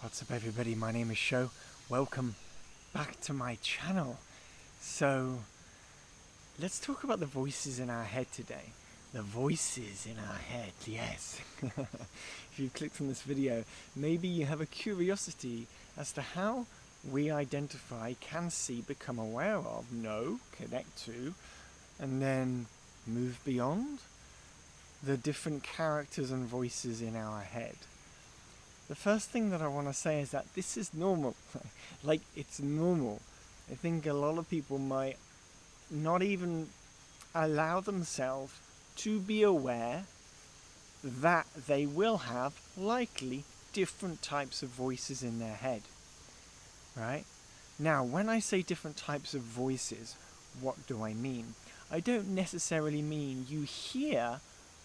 What's up everybody, my name is Sho. Welcome back to my channel. So, let's talk about the voices in our head today. The voices in our head, yes. If you've clicked on this video, maybe you have a curiosity as to how we identify, can see, become aware of, know, connect to, and then move beyond the different characters and voices in our head. The first thing that I want to say is that this is normal. Like, it's normal. I think a lot of people might not even allow themselves to be aware that they will have likely different types of voices in their head. Right? Now, when I say different types of voices, what do I mean? I don't necessarily mean you hear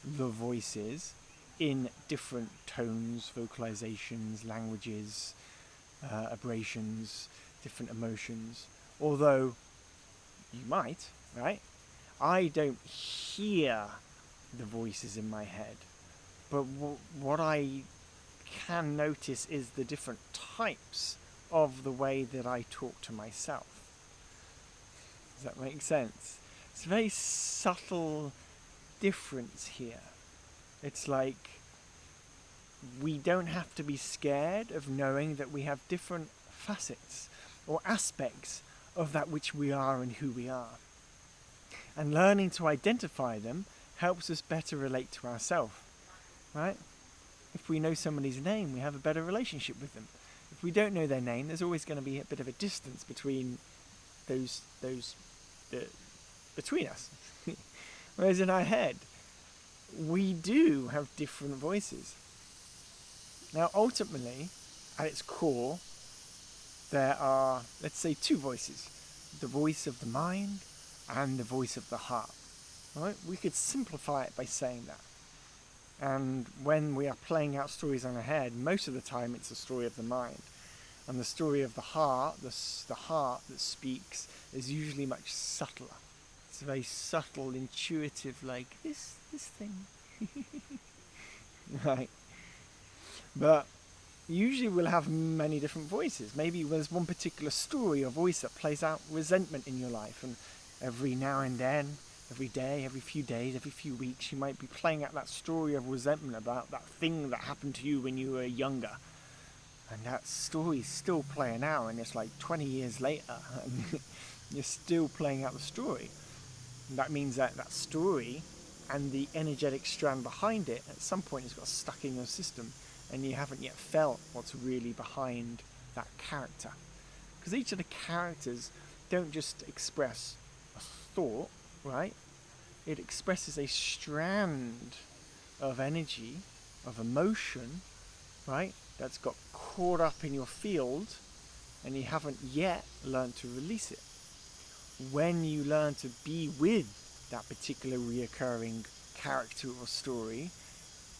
the voices in different tones, vocalizations, languages, abrasions, different emotions. Although you might, right? I don't hear the voices in my head. But what I can notice is the different types of the way that I talk to myself. Does that make sense? It's a very subtle difference here. It's like we don't have to be scared of knowing that we have different facets or aspects of that which we are and who we are. And learning to identify them helps us better relate to ourselves, right? If we know somebody's name, we have a better relationship with them. If we don't know their name, there's always going to be a bit of a distance between between us. Whereas in our head, we do have different voices. Now, ultimately, at its core, there are, let's say, two voices. The voice of the mind and the voice of the heart. Right? We could simplify it by saying that. And when we are playing out stories in our head, most of the time it's the story of the mind. And the story of the heart that speaks, is usually much subtler. It's very subtle, intuitive, like this thing. Right. But usually we'll have many different voices. Maybe there's one particular story or voice that plays out resentment in your life, and every now and then, every day, every few days, every few weeks, you might be playing out that story of resentment about that thing that happened to you when you were younger. And that story is still playing out, and it's like 20 years later, and you're still playing out the story. And that means that that story and the energetic strand behind it, at some point, has got stuck in your system, and you haven't yet felt what's really behind that character. Because each of the characters don't just express a thought, right? It expresses a strand of energy, of emotion, right? That's got caught up in your field, and you haven't yet learned to release it. When you learn to be with that particular reoccurring character or story,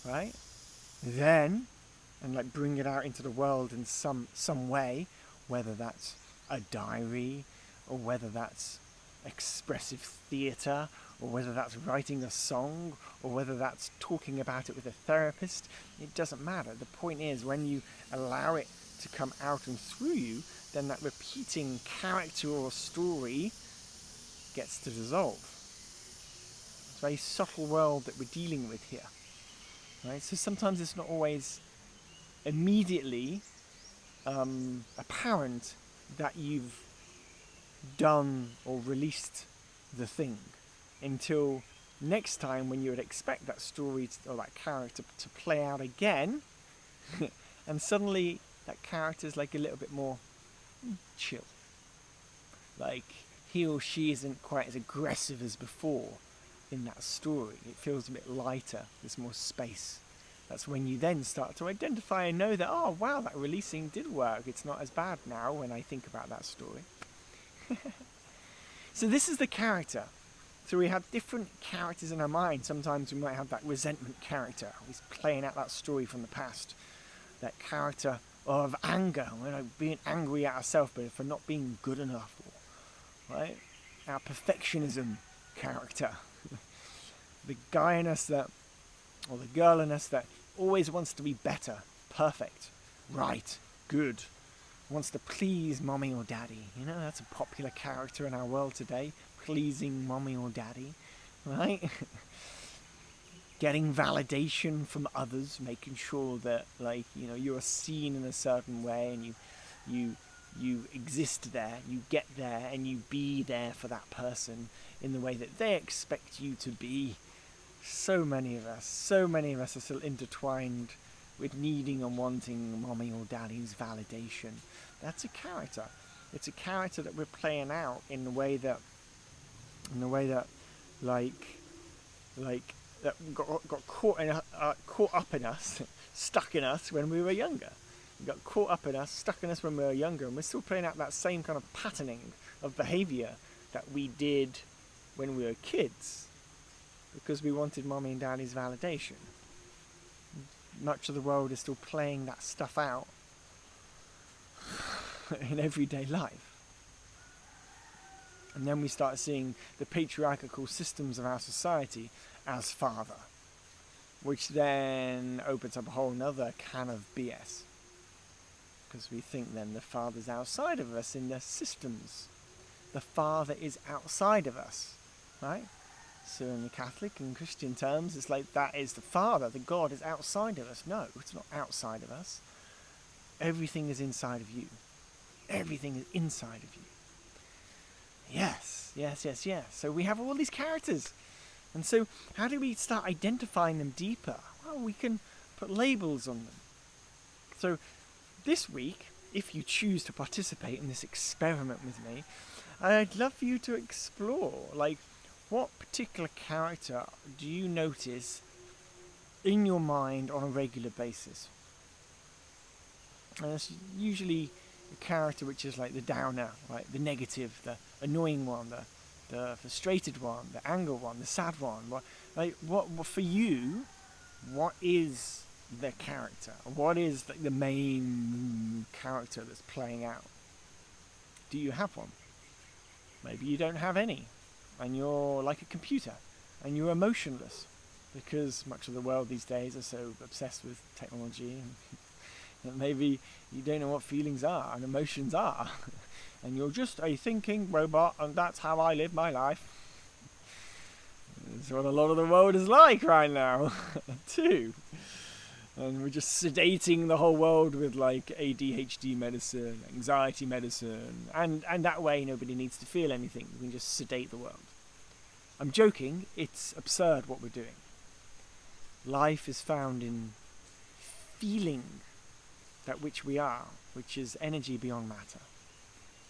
right? Then, and like bring it out into the world in some way, whether that's a diary, or whether that's expressive theatre, or whether that's writing a song, or whether that's talking about it with a therapist, it doesn't matter. The point is, when you allow it to come out and through you, then that repeating character or story gets to dissolve. It's a very subtle world that we're dealing with here. Right? So sometimes it's not always immediately apparent that you've done or released the thing until next time when you would expect that story or that character to play out again and suddenly that character's like a little bit more chill. Like he or she isn't quite as aggressive as before in that story. It feels a bit lighter, there's more space. That's when you then start to identify and know that, oh wow, that releasing did work. It's not as bad now when I think about that story. So this is the character. So we have different characters in our mind. Sometimes we might have that resentment character. He's playing out that story from the past. That character of anger, being angry at ourselves for not being good enough. Right? Our perfectionism character. The guy in us that, or the girl in us that always wants to be better, perfect, right, good, wants to please mommy or daddy. You know, that's a popular character in our world today, pleasing mommy or daddy, right? Getting validation from others, making sure that, like, you know, you're seen in a certain way, and you exist there, you get there, and you be there for that person in the way that they expect you to be. So many of us are still intertwined with needing and wanting mommy or daddy's validation. That's a character. It's a character that we're playing out in the way that that got caught up in us, stuck in us when we were younger. It got caught up in us, stuck in us when we were younger, and we're still playing out that same kind of patterning of behaviour that we did when we were kids, because we wanted mommy and daddy's validation. Much of the world is still playing that stuff out in everyday life. And then we start seeing the patriarchal systems of our society as father, which then opens up a whole nother can of BS. Because we think then the father's outside of us in the systems. The father is outside of us, right? So in the Catholic and Christian terms, it's like that is the father, the God is outside of us. No, it's not outside of us. Everything is inside of you. Everything is inside of you. Yes. So we have all these characters. And so how do we start identifying them deeper? Well, we can put labels on them. So this week, if you choose to participate in this experiment with me, I'd love for you to explore, like, what particular character do you notice in your mind on a regular basis? And it's usually a character which is like the downer, right? The negative, the annoying one, the frustrated one, the angry one, the sad one. What for you? What is the character? What is the main character that's playing out? Do you have one? Maybe you don't have any, and you're like a computer, and you're emotionless, because much of the world these days are so obsessed with technology, and that maybe you don't know what feelings are and emotions are, and you're just a thinking robot, and that's how I live my life. That's what a lot of the world is like right now, too. And we're just sedating the whole world with like ADHD medicine, anxiety medicine, and that way nobody needs to feel anything. We can just sedate the world. I'm joking, it's absurd what we're doing. Life is found in feeling that which we are, which is energy beyond matter.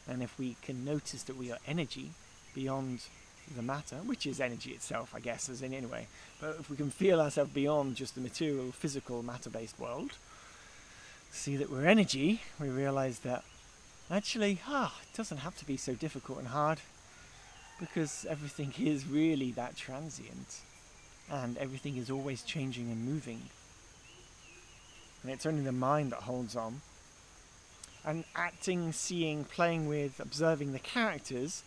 And if we can notice that we are energy beyond the matter, which is energy itself, I guess, as in anyway, but if we can feel ourselves beyond just the material, physical, matter-based world, see that we're energy, we realize that actually, it doesn't have to be so difficult and hard, because everything is really that transient, and everything is always changing and moving. And it's only the mind that holds on. And acting, seeing, playing with, observing the characters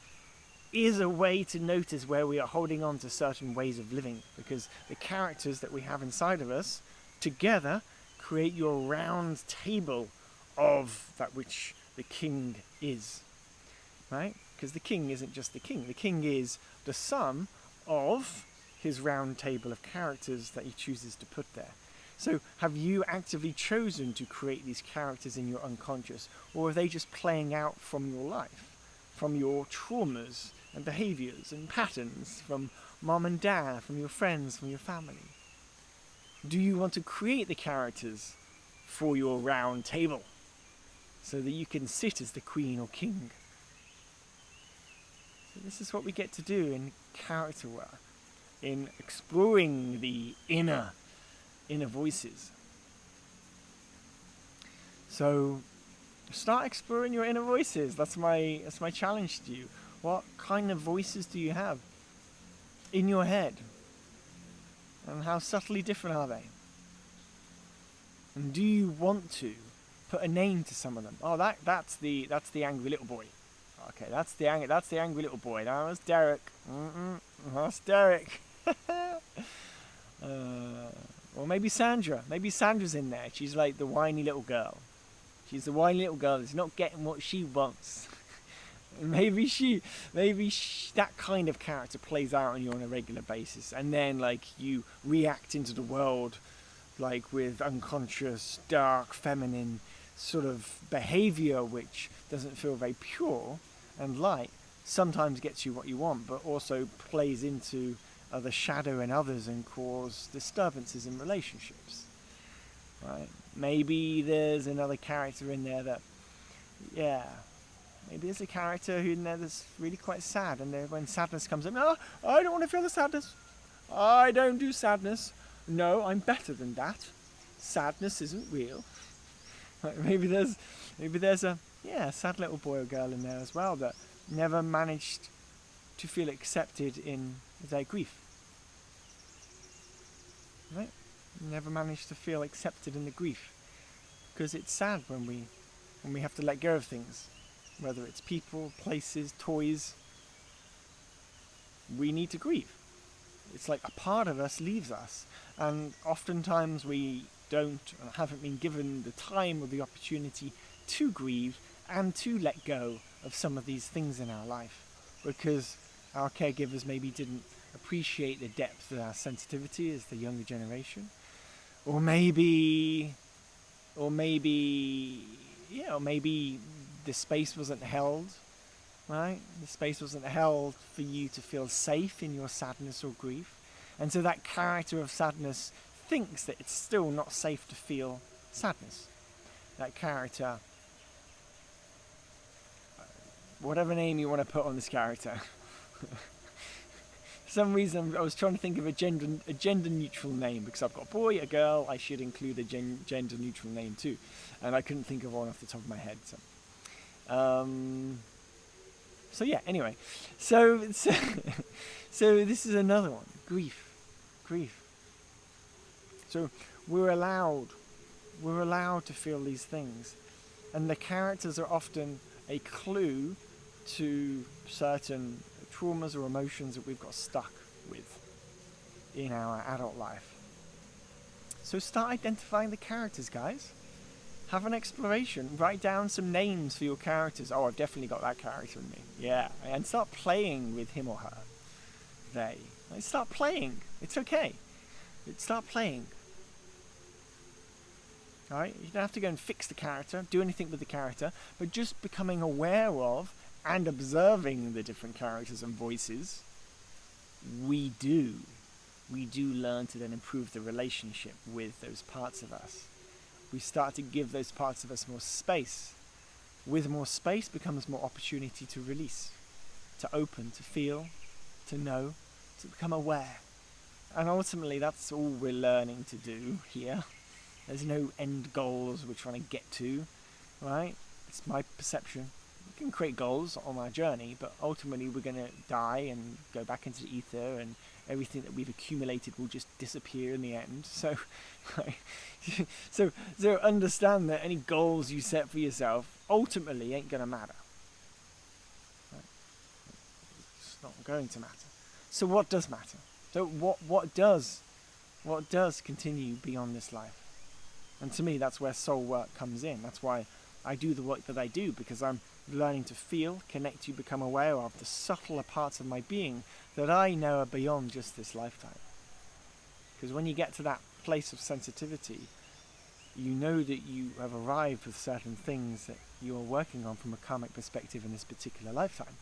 is a way to notice where we are holding on to certain ways of living, because the characters that we have inside of us together create your round table of that which the king is, right? Because the king isn't just the king is the sum of his round table of characters that he chooses to put there. So have you actively chosen to create these characters in your unconscious, or are they just playing out from your life, from your traumas and behaviours and patterns, from mom and dad, from your friends, from your family? Do you want to create the characters for your round table so that you can sit as the queen or king? So this is what we get to do in character work, in exploring the inner voices. So start exploring your inner voices. That's my challenge to you. What kind of voices do you have in your head? And how subtly different are they? And do you want to put a name to some of them? Oh, that's the angry little boy. Okay, that's the angry little boy. Now that's Derek. That's Derek. Or maybe Sandra. Maybe Sandra's in there. She's like the whiny little girl. She's the whiny little girl that's not getting what she wants. That kind of character plays out on you on a regular basis, and then like you react into the world like with unconscious, dark, feminine sort of behavior, which doesn't feel very pure and light. Sometimes gets you what you want, but also plays into the shadow in others and cause disturbances in relationships. Right? Maybe there's another character in there that, maybe there's a character who in there that's really quite sad, and when sadness comes up, no, I don't want to feel the sadness. I don't do sadness. No, I'm better than that. Sadness isn't real. Right, maybe there's a sad little boy or girl in there as well that never managed to feel accepted in their grief. Right? Never managed to feel accepted in the grief, because it's sad when we have to let go of things, whether it's people, places, toys. We need to grieve. It's like a part of us leaves us, and oftentimes we haven't been given the time or the opportunity to grieve and to let go of some of these things in our life, because our caregivers maybe didn't appreciate the depth of our sensitivity as the younger generation, or maybe the space wasn't held, right? The space wasn't held for you to feel safe in your sadness or grief. And so that character of sadness thinks that it's still not safe to feel sadness. That character, whatever name you want to put on this character. For some reason I was trying to think of a gender neutral name, because I've got a boy, a girl, I should include a gender neutral name too, and I couldn't think of one off the top of my head. So yeah, anyway, so this is another one, grief. So we're allowed to feel these things, and the characters are often a clue to certain traumas or emotions that we've got stuck with in our adult life. So start identifying the characters, guys. Have an exploration. Write down some names for your characters. Oh, I've definitely got that character in me. Yeah. And start playing with him or her. Start playing. It's okay. Start playing. Alright? You don't have to go and fix the character, do anything with the character, but just becoming aware of and observing the different characters and voices. We do learn to then improve the relationship with those parts of us. We start to give those parts of us more space. With more space becomes more opportunity to release, to open, to feel, to know, to become aware. And ultimately that's all we're learning to do here. There's no end goals we're trying to get to, right? It's my perception. We can create goals on our journey, but ultimately we're going to die and go back into the ether, and everything that we've accumulated will just disappear in the end. So, so understand that any goals you set for yourself ultimately ain't going to matter. Right? It's not going to matter. So what does matter? So what does continue beyond this life? And to me, that's where soul work comes in. That's why I do the work that I do, because I'm learning to feel, connect to, become aware of the subtler parts of my being that I know are beyond just this lifetime. Because when you get to that place of sensitivity, you know that you have arrived with certain things that you are working on from a karmic perspective in this particular lifetime.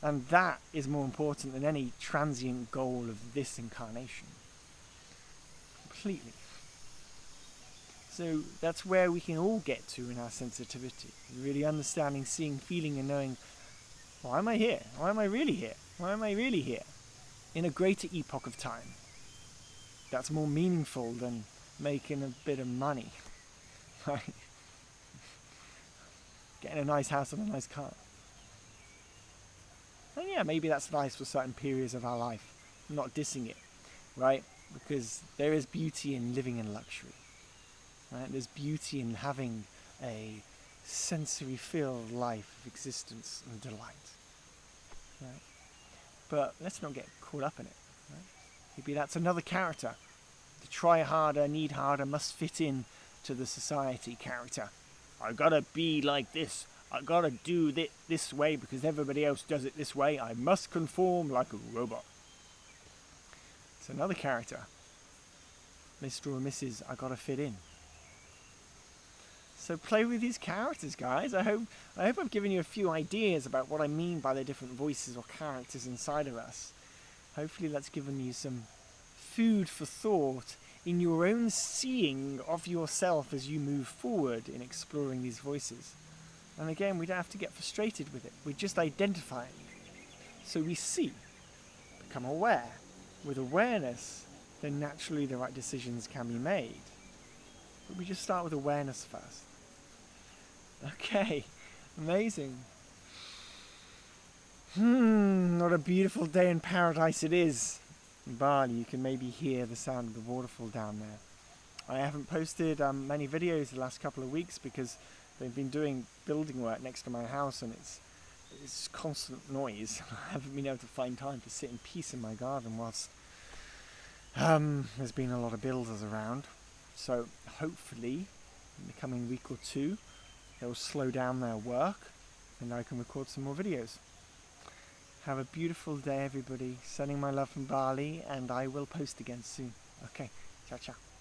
And that is more important than any transient goal of this incarnation. Completely. So that's where we can all get to in our sensitivity. Really understanding, seeing, feeling, and knowing, why am I here? Why am I really here? Why am I really here? In a greater epoch of time. That's more meaningful than making a bit of money. Right? Getting a nice house and a nice car. And yeah, maybe that's nice for certain periods of our life. I'm not dissing it, right? Because there is beauty in living in luxury. Right? There's beauty in having a sensory-filled life of existence and delight. Right? But let's not get caught up in it. Right? Maybe that's another character. The try harder, need harder, must fit in to the society character. I gotta be like this. I gotta do it this way because everybody else does it this way. I must conform like a robot. It's another character. Mr. or Mrs. I gotta fit in. So play with these characters, guys. I hope I've given you a few ideas about what I mean by the different voices or characters inside of us. Hopefully that's given you some food for thought in your own seeing of yourself as you move forward in exploring these voices. And again, we don't have to get frustrated with it. We're just identifying. So we see, become aware. With awareness, then naturally the right decisions can be made. But we just start with awareness first. Okay, amazing. What a beautiful day in paradise it is. In Bali, you can maybe hear the sound of the waterfall down there. I haven't posted many videos the last couple of weeks because they've been doing building work next to my house and it's constant noise. I haven't been able to find time to sit in peace in my garden whilst there's been a lot of builders around. So hopefully in the coming week or two they'll slow down their work and I can record some more videos. Have a beautiful day, everybody. Sending my love from Bali, and I will post again soon. Okay, ciao ciao.